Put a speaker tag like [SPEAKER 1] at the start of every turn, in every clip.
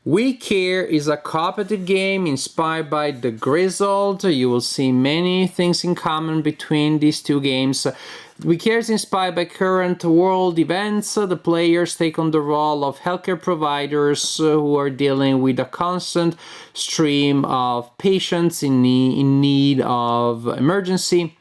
[SPEAKER 1] We Care is a cooperative game inspired by The Grizzled. You will see many things in common between these two games. We Care is inspired by current world events. The players take on the role of healthcare providers who are dealing with a constant stream of patients in need of emergency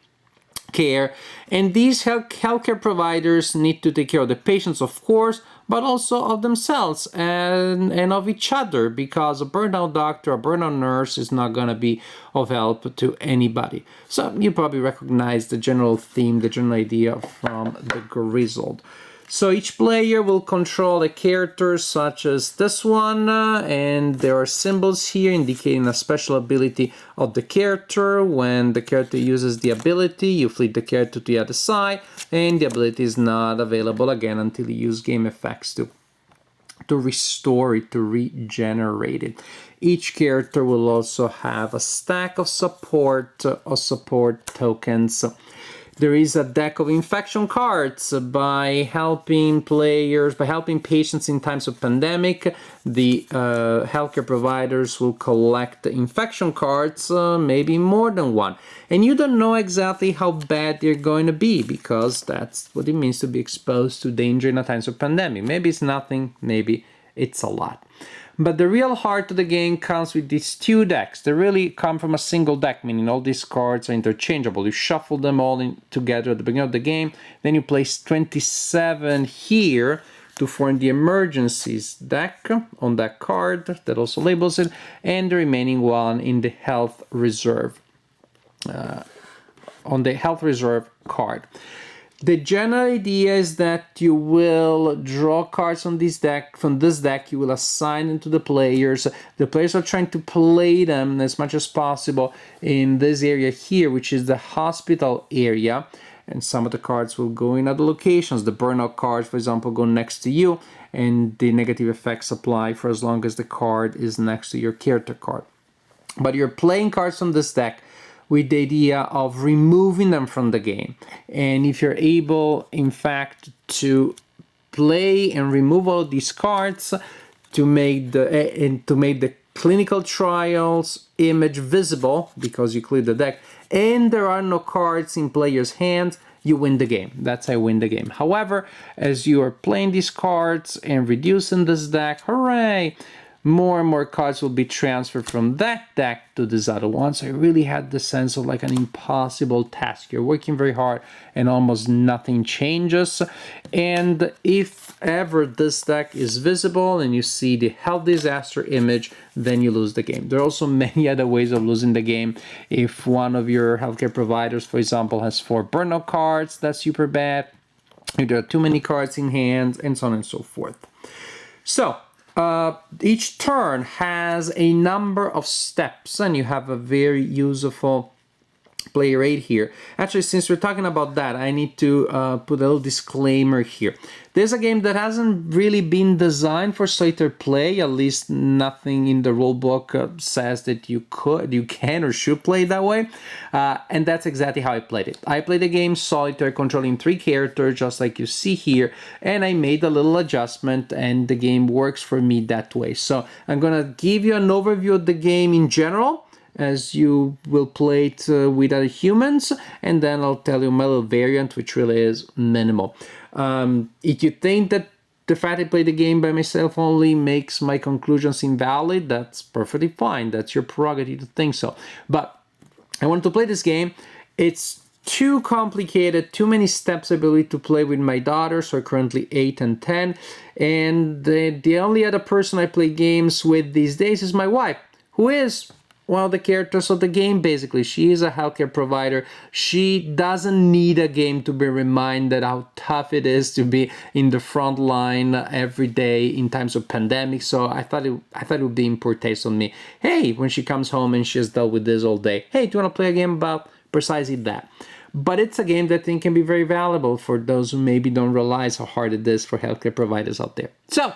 [SPEAKER 1] care, and these healthcare providers need to take care of the patients, of course, but also of themselves and of each other, because a burnout doctor, a burnout nurse is not going to be of help to anybody. So you probably recognize the general theme, the general idea from The Grizzled. So each player will control a character such as this one, and there are symbols here indicating a special ability of the character. When the character uses the ability, you flip the character to the other side, and the ability is not available again until you use game effects to restore it, to regenerate it. Each character will also have a stack of support tokens. There is a deck of infection cards. By helping patients in times of pandemic, the healthcare providers will collect infection cards, maybe more than one. And you don't know exactly how bad they're going to be, because that's what it means to be exposed to danger in a times of pandemic. Maybe it's nothing, maybe it's a lot. But the real heart of the game comes with these two decks. They really come from a single deck, meaning all these cards are interchangeable. You shuffle them all in together at the beginning of the game, then you place 27 here to form the emergencies deck on that card that also labels it, and the remaining one in the health reserve, on the health reserve card. The general idea is that you will draw cards on this deck. From this deck, you will assign them to the players. The players are trying to play them as much as possible in this area here, which is the hospital area. And some of the cards will go in other locations. The burnout cards, for example, go next to you, and the negative effects apply for as long as the card is next to your character card. But you're playing cards from this deck with the idea of removing them from the game. And if you're able, in fact, to play and remove all these cards to make the clinical trials image visible, because you clear the deck, and there are no cards in players' hands, you win the game. That's how you win the game. However, as you are playing these cards and reducing this deck, hooray! More and more cards will be transferred from that deck to this other one. So I really had the sense of like an impossible task. You're working very hard and almost nothing changes. And if ever this deck is visible and you see the health disaster image, then you lose the game. There are also many other ways of losing the game. If one of your healthcare providers, for example, has 4 burnout cards, that's super bad. If there are too many cards in hand, and so on and so forth. So, each turn has a number of steps, and you have a very useful player aid here. Actually, since we're talking about that, I need to put a little disclaimer here. There's a game that hasn't really been designed for solitaire play. At least nothing in the rulebook says that you can or should play it that way. And that's exactly how I played it. I played the game solitaire, controlling 3 characters, just like you see here. And I made a little adjustment, and the game works for me that way. So I'm gonna give you an overview of the game in general, as you will play it with other humans, and then I'll tell you my little variant, which really is minimal. If you think that the fact I play the game by myself only makes my conclusions invalid, that's perfectly fine. That's your prerogative to think so. But I wanted to play this game. It's too complicated, too many steps I believe to play with my daughters, who are currently 8 and 10. And the only other person I play games with these days is my wife, who is one of the characters of the game, basically. She is a healthcare provider. She doesn't need a game to be reminded how tough it is to be in the front line every day in times of pandemic. So I thought it would be in poor taste on me. Hey, when she comes home and she's dealt with this all day, hey, do you want to play a game about precisely that? But it's a game that I think can be very valuable for those who maybe don't realize how hard it is for healthcare providers out there. So,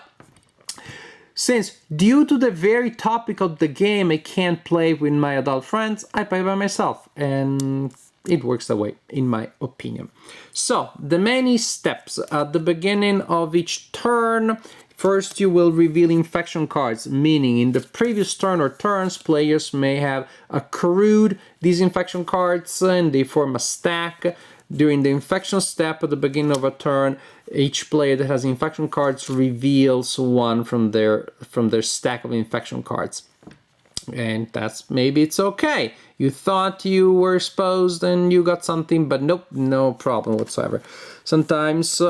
[SPEAKER 1] since due to the very topic of the game I can't play with my adult friends, I play by myself, and it works that way, in my opinion. So, the many steps at the beginning of each turn. First, you will reveal infection cards, meaning in the previous turn or turns, players may have accrued these infection cards and they form a stack. During the infection step at the beginning of a turn, each player that has infection cards reveals one from their stack of infection cards. And that's, maybe it's okay. You thought you were exposed and you got something, but nope, no problem whatsoever. Sometimes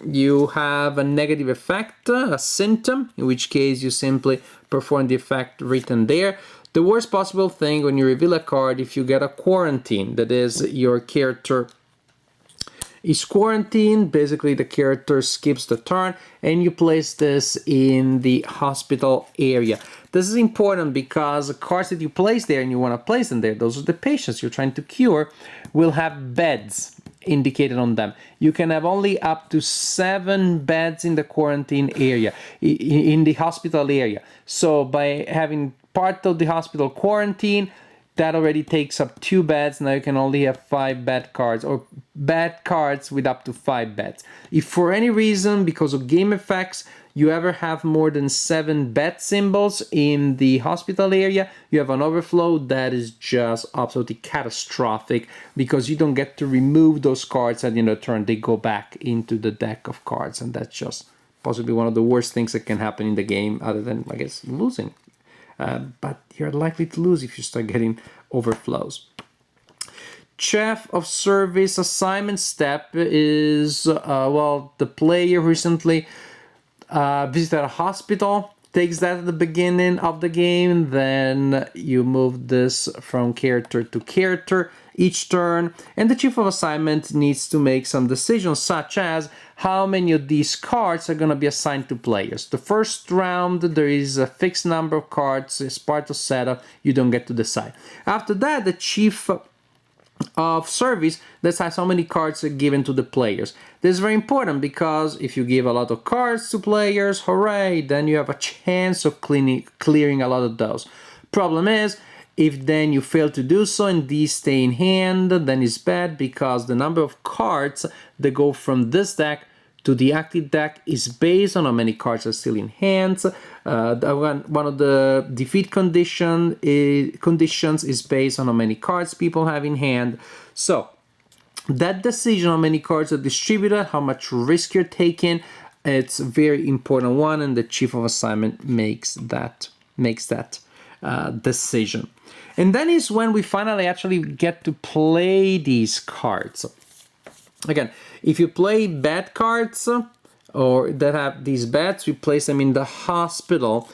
[SPEAKER 1] you have a negative effect, a symptom, in which case you simply perform the effect written there. The worst possible thing when you reveal a card, if you get a quarantine, that is, your character is quarantined, basically the character skips the turn, and you place this in the hospital area. This is important because the cards that you place there and you want to place them there, those are the patients you're trying to cure, will have beds indicated on them. You can have only up to 7 beds in the quarantine area, in the hospital area. So by having part of the hospital quarantine, that already takes up 2 beds. Now you can only have 5 bed cards, or bed cards with up to 5 beds. If for any reason, because of game effects, you ever have more than 7 bed symbols in the hospital area, you have an overflow. That is just absolutely catastrophic, because you don't get to remove those cards at the end of the turn. They go back into the deck of cards, and that's just possibly one of the worst things that can happen in the game, other than, I guess, losing. But you're likely to lose if you start getting overflows. Chef of service assignment step is, well, the player recently visited a hospital, takes that at the beginning of the game, then you move this from character to character each turn, and the chief of assignment needs to make some decisions, such as how many of these cards are going to be assigned to players. The first round, there is a fixed number of cards as part of setup. You don't get to decide. After that, the chief of service decides how many cards are given to the players. This is very important, because if you give a lot of cards to players, hooray, then you have a chance of clearing a lot of those. Problem is, if then you fail to do so and these stay in hand, then it's bad, because the number of cards that go from this deck to the active deck is based on how many cards are still in hand. One of the defeat conditions is based on how many cards people have in hand. So that decision, how many cards are distributed, how much risk you're taking, it's a very important one, and the chief of assignment makes that decision. And then is when we finally actually get to play these cards. Again, if you play bad cards or that have these beds, we place them in the hospital.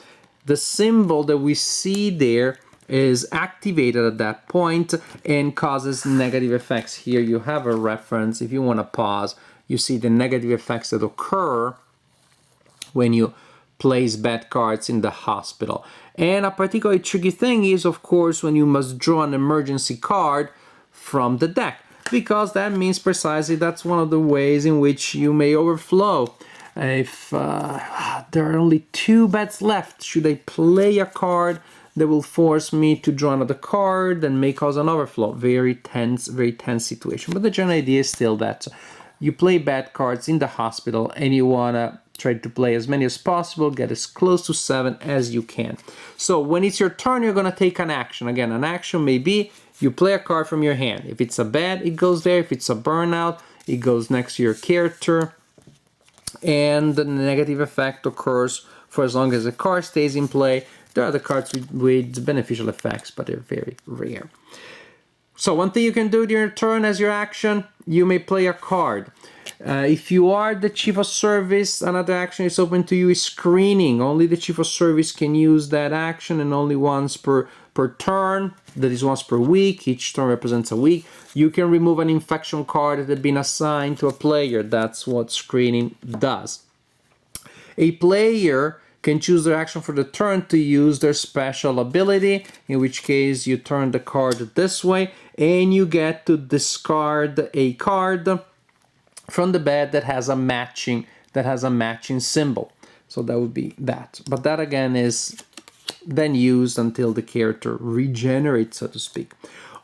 [SPEAKER 1] The symbol that we see there is activated at that point and causes negative effects. Here you have a reference. If you want to pause, you see the negative effects that occur when you place bad cards in the hospital. And a particularly tricky thing is, of course, when you must draw an emergency card from the deck, because that means precisely that's one of the ways in which you may overflow. If there are only 2 bets left, should I play a card that will force me to draw another card and may cause an overflow? Very tense situation. But the general idea is still that you play bad cards in the hospital and you want to try to play as many as possible, get as close to 7 as you can. So when it's your turn, you're going to take an action. Again, an action may be you play a card from your hand. If it's a bad, it goes there. If it's a burnout, it goes next to your character. And the negative effect occurs for as long as the card stays in play. There are the cards with beneficial effects, but they're very rare. So one thing you can do during your turn as your action, you may play a card. If you are the chief of service, another action is open to you is screening. Only the chief of service can use that action, and only once per turn. That is once per week. Each turn represents a week. You can remove an infection card that had been assigned to a player. That's what screening does. A player can choose their action for the turn to use their special ability, in which case you turn the card this way and you get to discard a card from the bed that has a matching symbol. So that would be that. But that again is then used until the character regenerates, so to speak.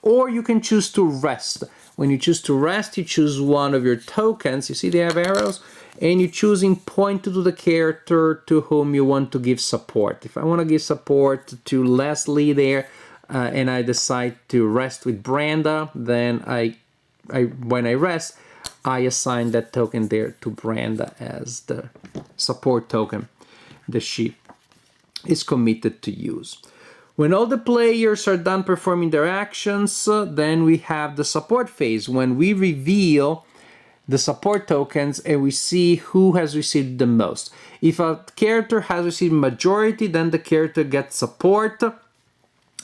[SPEAKER 1] Or you can choose to rest. When you choose to rest, you choose one of your tokens. You see they have arrows? and you're choosing point to the character to whom you want to give support. If I want to give support to Leslie there, and I decide to rest with Branda, then when I rest, I assign that token there to Branda as the support token that she is committed to use. When all the players are done performing their actions, then we have the support phase, when we reveal the support tokens and we see who has received the most. If a character has received majority, then the character gets support,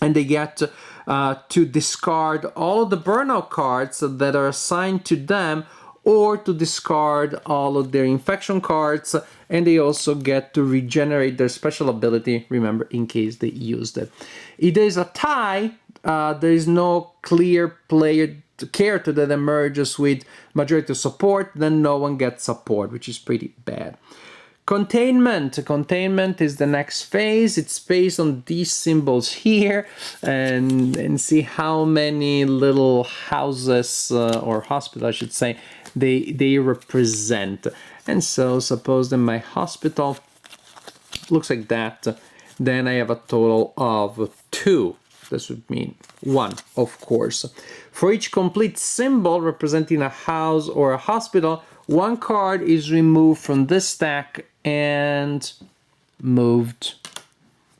[SPEAKER 1] and they get to discard all the burnout cards that are assigned to them, or to discard all of their infection cards, and they also get to regenerate their special ability, remember, in case they used it. If there's a tie, there is no clear player character that emerges with majority of support, then no one gets support, which is pretty bad. Containment is the next phase. It's based on these symbols here, and see how many little houses or hospitals, I should say, they represent. And so suppose that my hospital looks like that, then I have a total of 2. This would mean 1, of course. For each complete symbol representing a house or a hospital, 1 card is removed from this stack and moved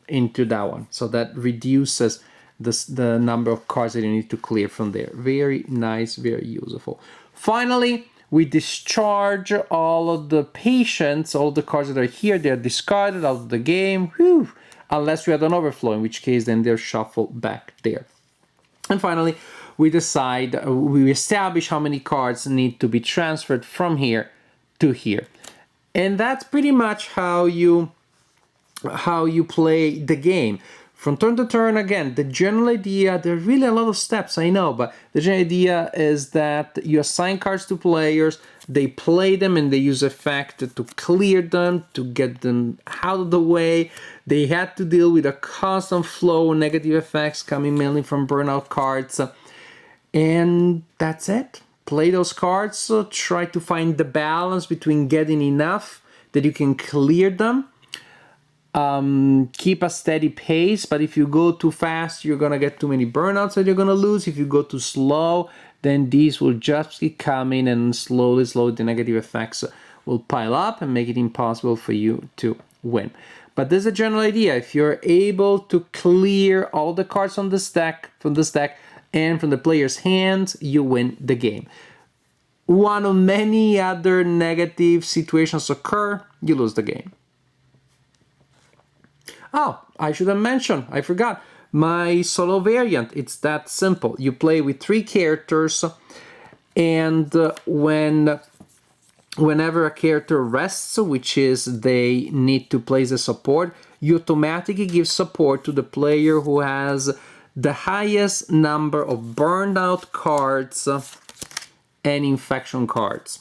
[SPEAKER 1] into that one. So that reduces the number of cards that you need to clear from there. Very nice, very useful. Finally, we discharge all of the patients, all the cards that are here, they're discarded out of the game. Whew. Unless we had an overflow, in which case then they're shuffled back there. And finally, we establish how many cards need to be transferred from here to here. And that's pretty much how you play the game. From turn to turn, again, the general idea, there are really a lot of steps, I know, but the general idea is that you assign cards to players, they play them, and they use effect to clear them, to get them out of the way. They had to deal with a constant flow of negative effects coming mainly from burnout cards. And that's it. Play those cards, try to find the balance between getting enough that you can clear them. Keep a steady pace, but if you go too fast, you're gonna get too many burnouts that you're gonna lose. If you go too slow, then these will just keep coming, and slowly the negative effects will pile up and make it impossible for you to win. But there's a general idea. If you're able to clear all the cards on the stack, from and from the player's hands, you win the game. One of many other negative situations occur, you lose the game. Oh, I should have mentioned, I forgot, my solo variant. It's that simple. You play with 3 characters, and whenever a character rests, which is they need to place a support, you automatically give support to the player who has the highest number of burned out cards and infection cards.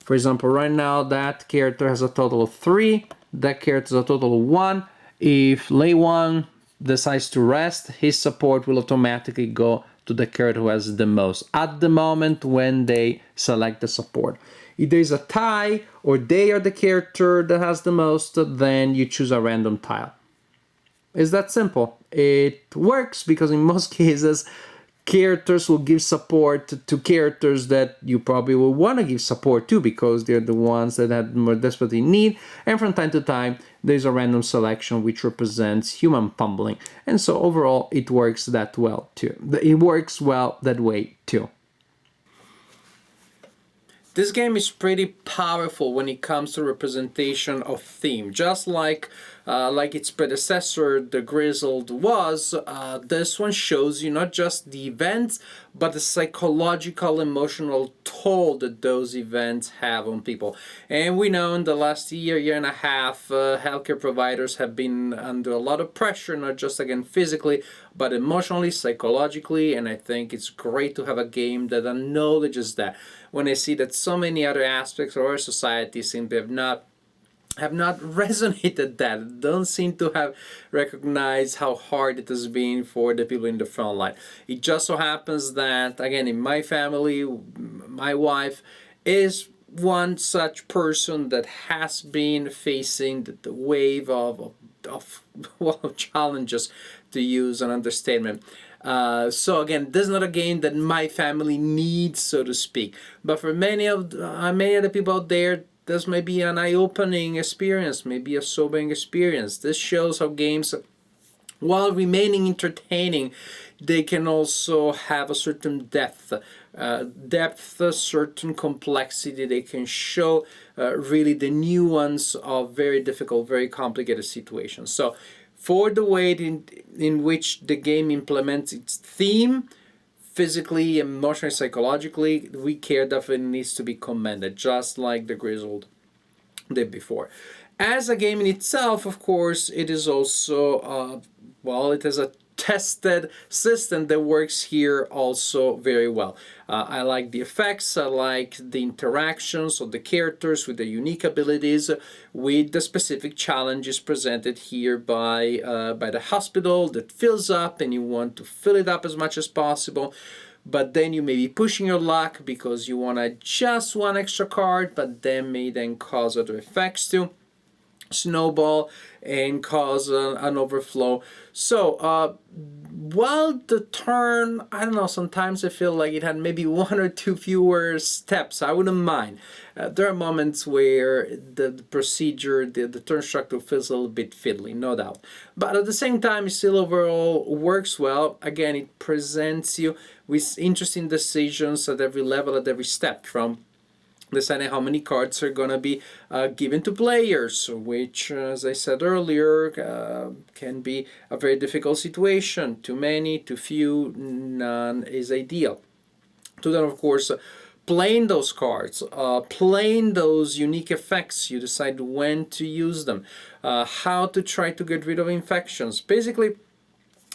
[SPEAKER 1] For example, right now that character has a total of 3, that character has a total of 1. If Lei-Wan decides to rest, his support will automatically go to the character who has the most at the moment when they select the support. If there's a tie, or they are the character that has the most, then you choose a random tile. It's that simple. It works because in most cases, characters will give support to characters that you probably will want to give support to, because they're the ones that have more desperately need. And from time to time, there's a random selection which represents human pummeling. And so overall, it works that well too. It works well that way too. This game is pretty powerful when it comes to representation of theme. Just like its predecessor, The Grizzled, was, this one shows you not just the events, but the psychological, emotional toll that those events have on people. And we know in the last year and a half, healthcare providers have been under a lot of pressure, not just, again, physically, but emotionally, psychologically, and I think it's great to have a game that acknowledges that. When I see that so many other aspects of our society seem to have not resonated that, don't seem to have recognized how hard it has been for the people in the front line. It just so happens that, again, in my family, my wife is one such person that has been facing the wave of well, of challenges, to use an understatement. So again, this is not a game that my family needs, so to speak. But for many of many other people out there, this may be an eye-opening experience, maybe a sobering experience. This shows how games, while remaining entertaining, they can also have a certain depth, a certain complexity. They can show really the nuance of very difficult, very complicated situations. So, for the way in which the game implements its theme, physically, emotionally, psychologically, We Care definitely needs to be commended, just like the Grizzled did before. As a game in itself, of course, it is also, well, it has a tested system that works here also very well. I like the effects, I like the interactions of the characters with the unique abilities, with the specific challenges presented here by the hospital that fills up, and you want to fill it up as much as possible. But then you may be pushing your luck because you want to just one extra card, but then may then cause other effects to snowball and cause an overflow. So while the turn, I don't know, sometimes I feel like it had maybe one or two fewer steps. I wouldn't mind. There are moments where the procedure, the turn structure feels a little bit fiddly, no doubt. But at the same time, it still overall works well. Again, it presents you with interesting decisions at every level, at every step, from deciding how many cards are going to be given to players, which, as I said earlier, can be a very difficult situation. Too many, too few, none is ideal. To then, of course, playing those cards, playing those unique effects. You decide when to use them, how to try to get rid of infections. Basically,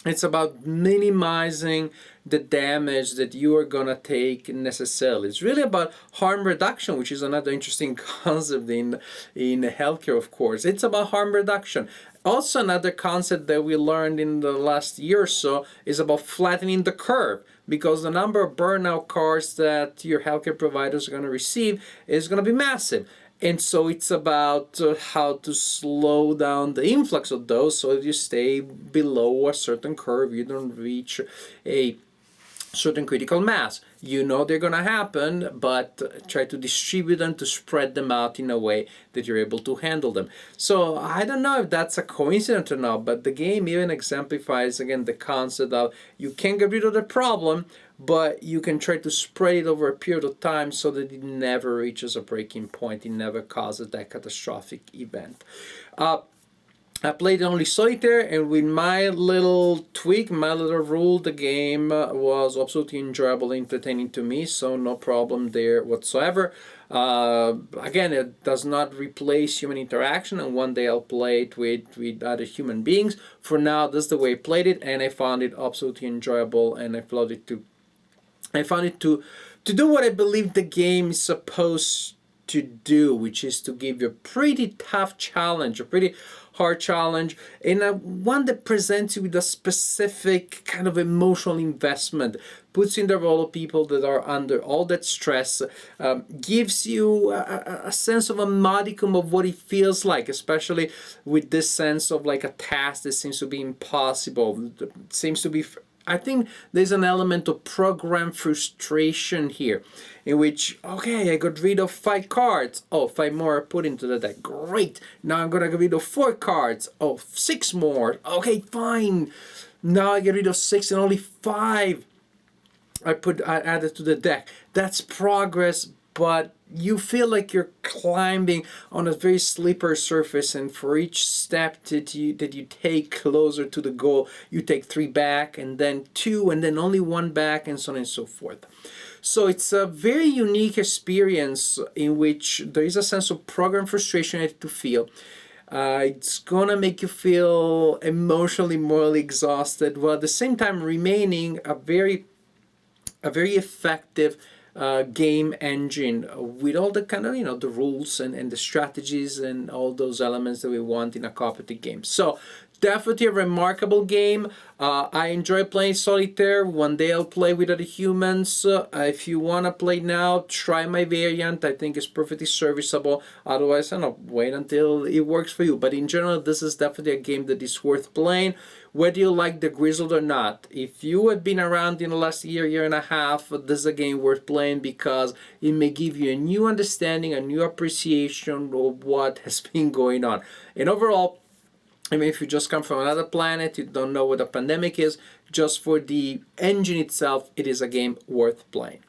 [SPEAKER 1] it's about minimizing the damage that you are going to take necessarily. It's really about harm reduction, which is another interesting concept in healthcare, of course. It's about harm reduction. Also, another concept that we learned in the last year or so is about flattening the curve, because the number of burnout cards that your healthcare providers are going to receive is going to be massive. And so it's about how to slow down the influx of those so that you stay below a certain curve, you don't reach a certain critical mass. You know they're going to happen, but try to distribute them, to spread them out in a way that you're able to handle them. So I don't know if that's a coincidence or not, but the game even exemplifies, again, the concept of you can't get rid of the problem, but you can try to spread it over a period of time so that it never reaches a breaking point. It never causes that catastrophic event. I played only solitaire, and with my little tweak, my little rule, the game was absolutely enjoyable, entertaining to me, so no problem there whatsoever. Again, it does not replace human interaction, and one day I'll play it with other human beings. For now, this is the way I played it, and I found it absolutely enjoyable, and I found it to do what I believe the game is supposed to do, which is to give you a pretty tough challenge, a pretty hard challenge, and one that presents you with a specific kind of emotional investment, puts you in the role of people that are under all that stress, gives you a sense of a modicum of what it feels like, especially with this sense of like a task that seems to be impossible, seems to be, I think there's an element of program frustration here, in which, okay, I got rid of 5 cards. Oh, 5 more are put into the deck. Great. Now I'm gonna get rid of 4 cards. Oh, 6 more. Okay, fine. Now I get rid of 6 and only 5 I added to the deck. That's progress, but you feel like you're climbing on a very slippery surface, and for each step that you take closer to the goal, you take 3 back, and then 2, and then only 1 back, and so on and so forth. So it's a very unique experience in which there is a sense of program frustration to feel. It's gonna make you feel emotionally, morally exhausted, while at the same time remaining a very effective game engine with all the kind of the rules and the strategies and all those elements that we want in a cooperative game. So definitely a remarkable game. I enjoy playing solitaire. One day I'll play with other humans. If you want to play now, try my variant. I think it's perfectly serviceable. Otherwise, I don't know, wait until it works for you. But in general, this is definitely a game that is worth playing, whether you like the Grizzled or not. If you have been around in the last year and a half, this is a game worth playing because it may give you a new understanding, a new appreciation of what has been going on. And overall, I mean, if you just come from another planet, you don't know what a pandemic is, just for the engine itself, it is a game worth playing.